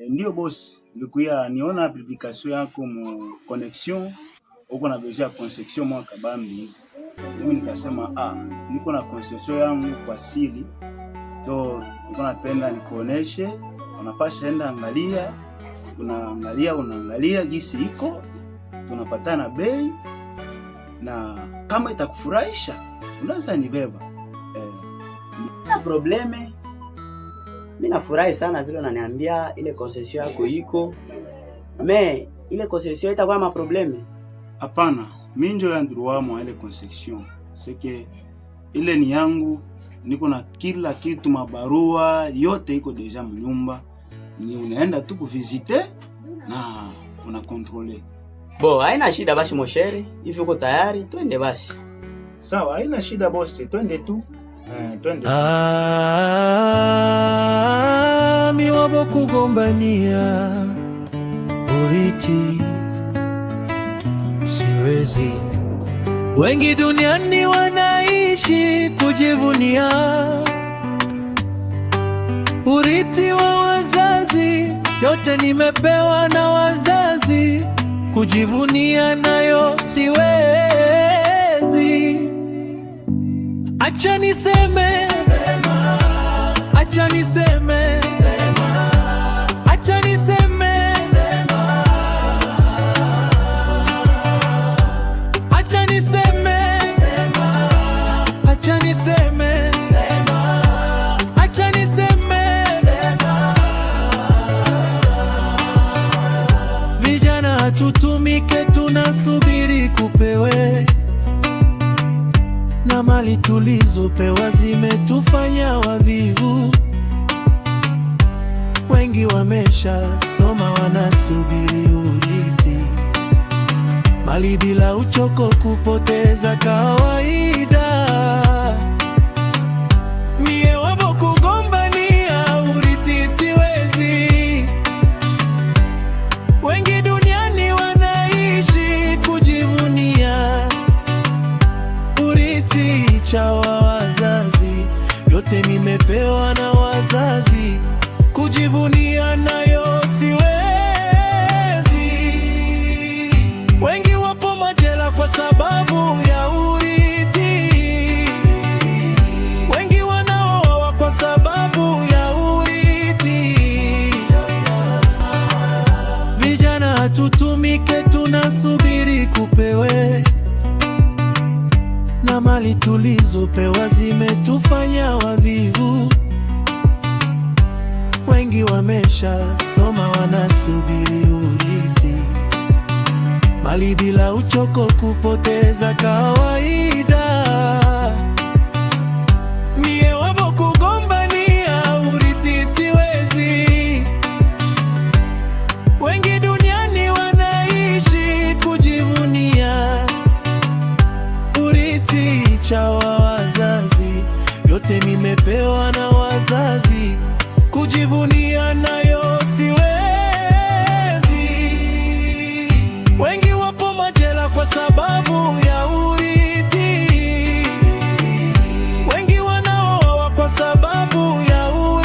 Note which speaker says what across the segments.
Speaker 1: Ndio boss, nilikuya niona application yako mu connection uko na besoin ya concession mwaka bambi. Mimi nikasema niko na concession yangu kwa siri. So niko napenda nikuoneshe, unapasha enda angalia, unaangalia gisi iko, tunapatana bei na kama itakufurahisha unaweza nibeba.
Speaker 2: Na probleme. Mimi nafurahi sana vile unaniambia ile concession yako iko. Ile concession itakuwa ma probleme?
Speaker 1: Hapana, mimi ndio ya droit mwa ile concession. Sike ile ni yangu, niko na kila kitu, mabarua yote iko deja mnyumba. Ni unaenda tu kuvisite na una controle.
Speaker 2: Haina shida basi moshere, hivi uko tayari? Twende basi.
Speaker 1: Sawa, haina shida boss, twende tu. Twende.
Speaker 3: Miwabo kugombania uriti siwezi. Wengi duniani wanaishi kujivunia uriti wa wazazi, yote nimepewa na wazazi, kujivunia nayo siwezi. Acha niseme, acha niseme, acha niseme, acha niseme, acha niseme, acha niseme. Vijana hatutumike, tunasubiri kupewe, na mali tulizopewa zimetufanya wavivu. Wengi wamesha soma, wanasubiri urithi, mali bila uchoko kupoteza kawaida. Mie wabo kugombania urithi siwezi. Wengi duniani wanaishi kujivunia urithi cha wazazi, yote nimepewa na wazazi, kujivunia nayo siwezi. Wengi wapo majela kwa sababu ya urithi, wengi wanaoa kwa sababu ya urithi. Vijana hatutumike, tunasubiri kupewe, na mali tulizopewa zimetufanya wavivu. Wengi wamesha soma, wanasubiri urithi, mali bila uchoko kupoteza kawaida. Mie wabo kugombania urithi siwezi. Wengi duniani wanaishi kujivunia urithi cha wazazi, yote nimepewa na wazazi, kujivunia nayo siwezi. Wengi wapo majela kwa sababu ya urithi, wengi wanaoa kwa sababu ya urithi.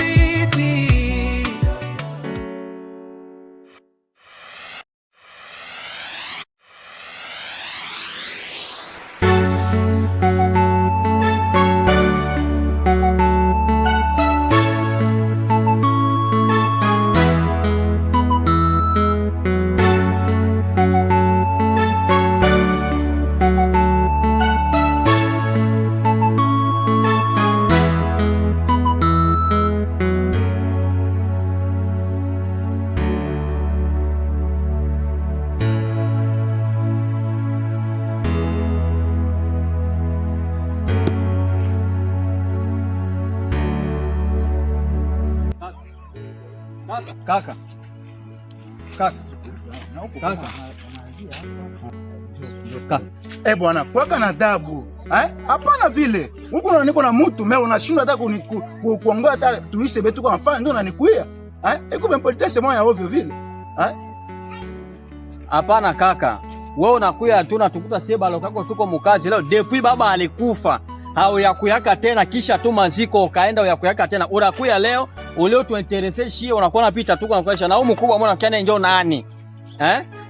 Speaker 4: Kaka.
Speaker 1: Bwana, kwaka na adabu. Hapana vile. Huko na niko na mtu mimi unashindwa hata kuongoa hata tuishe betu kwa mfano ndio unanikuia. Iko bempolitese moya ovyo vile.
Speaker 4: Hapana kaka. Wewe unakuya tu na tukuta sie balo kako tuko mkazi leo depuis baba alikufa. hauyakuyaka tena, kisha tu maziko ukaenda uyakuyaka tena. Unakuya leo ulio tuinteresse shie, unakuwa napita tu kunakuesha na huyu mkubwa mbona kiana njoo nani?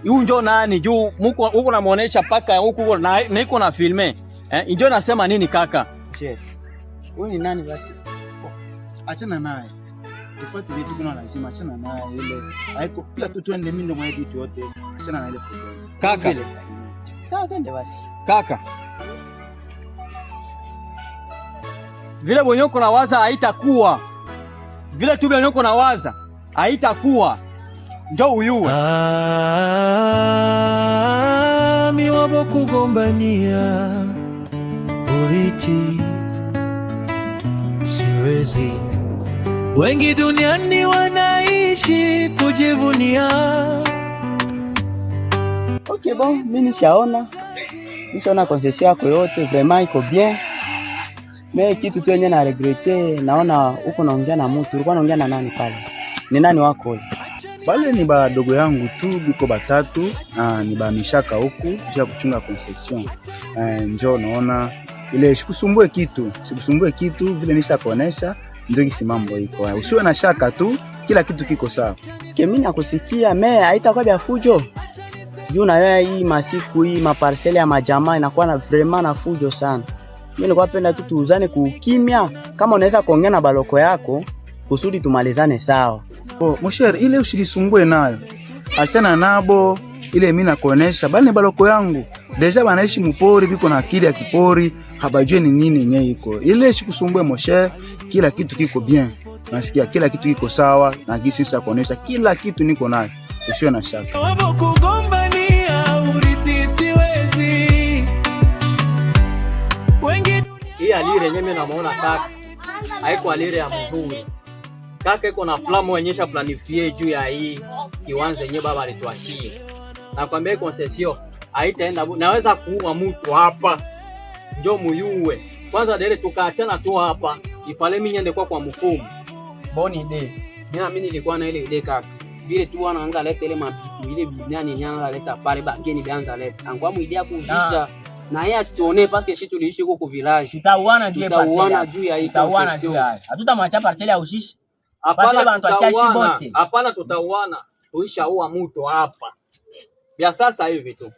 Speaker 4: Huyu njoo nani? Juu mko huko namuonesha paka huko na niko na filme. Njoo nasema nini kaka?
Speaker 2: Chef. Wewe ni nani basi?
Speaker 1: Achana naye. Tufuate vitu kuna lazima, achana naye ile. Haiko pia tu tuende mimi ndo mwa vitu yote. Achana na ile problem.
Speaker 4: Kaka.
Speaker 2: Sawa, twende basi.
Speaker 4: Kaka. Vile bonyoko na waza haitakuwa. Vile tu bonyoko na waza haitakuwa. Njoo uyue.
Speaker 3: Miwabo kugombania uriti siwezi. Wengi duniani wanaishi kujivunia.
Speaker 2: Okay bon, mimi nishaona concession yako yote vraiment iko bien. Mais kitu tu yenye na regrete, naona uko naongea na mtu. Ulikuwa unaongea na nani pale? Ni nani wako?
Speaker 1: Bale ni badogo yangu tu biko batatu, ni ba mishaka huku njia kuchunga concession. Njoo naona ile sikusumbue kitu vile nishakuonesha ndio kisimambo iko. Usiwe na shaka tu, kila kitu kiko sawa.
Speaker 2: Mimi nakusikia, me haitakuwa bya fujo. Juu na wewe hii masiku hii maparcelle ya majamaa inakuwa na vraiment na fujo sana. Mimi nilikuwa napenda tu tuuzane kukimya, kama unaweza kuongea na baloko yako kusudi tumalizane sawa.
Speaker 1: Mosher, ile usilisumbue nayo. Achana nabo, ile mimi nakuonesha bali ni baloko yangu. Deja banaishi mpori biko na akili ya kipori, habajue ni nini yenye iko. Ile sikusumbue Mosher, kila kitu kiko bien. Nasikia kila kitu kiko sawa na gisi sasa kuonesha kila kitu niko nayo. Usiwe na shaka.
Speaker 3: Wabo kugombania uriti siwezi. Wengi
Speaker 4: hii alire nyeme na muona kaka. Haiko alire ya mzuri. Kaka iko na flamu onyesha planifie juu ya hii kiwanja yenyewe baba alituachia. Na kwambia concession haitaenda, naweza kuua mtu hapa. Njoo muyue. Kwanza dele tukaachana tu hapa. Ifale mimi niende kwa mfumo.
Speaker 2: Boni ide. Mimi nilikuwa na ile ide kaka. Vile tu wanaanga leta ile mabitu ile binyani nyanga leta pale bageni bianza leta. Angwa mu idea kuzisha na yeye asione parce que sisi tuliishi huko ku village.
Speaker 5: Tutauana juu ya
Speaker 2: parcelle. Juu ya hii.
Speaker 5: Tutauana juu ya. Hatutamwacha parcelle ya ushishi.
Speaker 4: Hapana, tutauana. Tuishaua mtu hapa. Bia sasa hivi tu.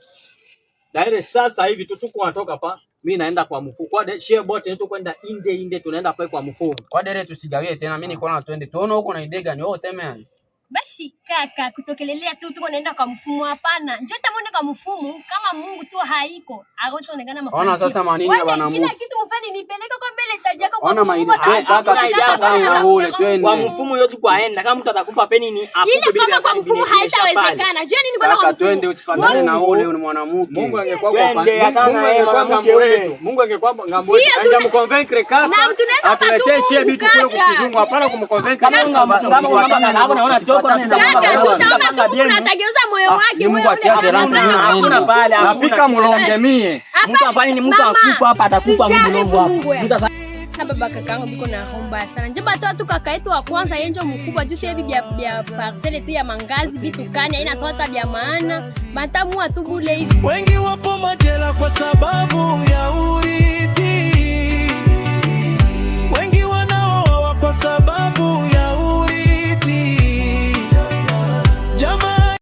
Speaker 4: Daire sasa hivi tu tuko natoka hapa. Mimi naenda kwa mfuko. Kwa share bot yetu kwenda inde tunaenda pale kwa mfuko.
Speaker 5: Kwa dere tusigawie tena, mimi niko na twende. Tuone huko na idea gani wewe useme.
Speaker 6: Bashi kaka, kutokelelea tu tuko naenda kwa mfumo hapana. Njoo tamone kwa mfumo kama Mungu tu haiko. Agotonekana mafanikio.
Speaker 5: Ona sasa manini ya bana Mungu.
Speaker 6: Kila kitu mfanye nipeleke kwa mbele tajako kwa
Speaker 5: mfumo. Ona maini. Kaka ule twende.
Speaker 2: Kwa mfumo yote kwaenda kama mtu atakupa peni ni
Speaker 6: akupe bila kama kwa mfumo haitawezekana. Njoo nini kwa mfumo.
Speaker 5: Twende usifanane na ule ni mwanamke.
Speaker 4: Mungu angekuwa kwa ngambo wetu. Mungu angekuwa ngambo wetu. Angemconvaincre kaka. Atuletee chie bitu kule kukizungu hapana kumconvaincre
Speaker 5: kama naona
Speaker 6: Unatageuza moyo wake
Speaker 5: Mungu achache rangi hakuna pale
Speaker 4: napika mlonge mie
Speaker 5: mtu afanye ni mtu akufa hapa atakufa mlongo hapo
Speaker 6: baba kakangu biko na homba sana njoo batoto kaka yetu wa kwanza yenjo mkubwa juu tebi bia parcelle tu ya mangazi bitu kani haina tota bia maana batamu atubule hivi
Speaker 3: wengi wapo majela kwa sababu ya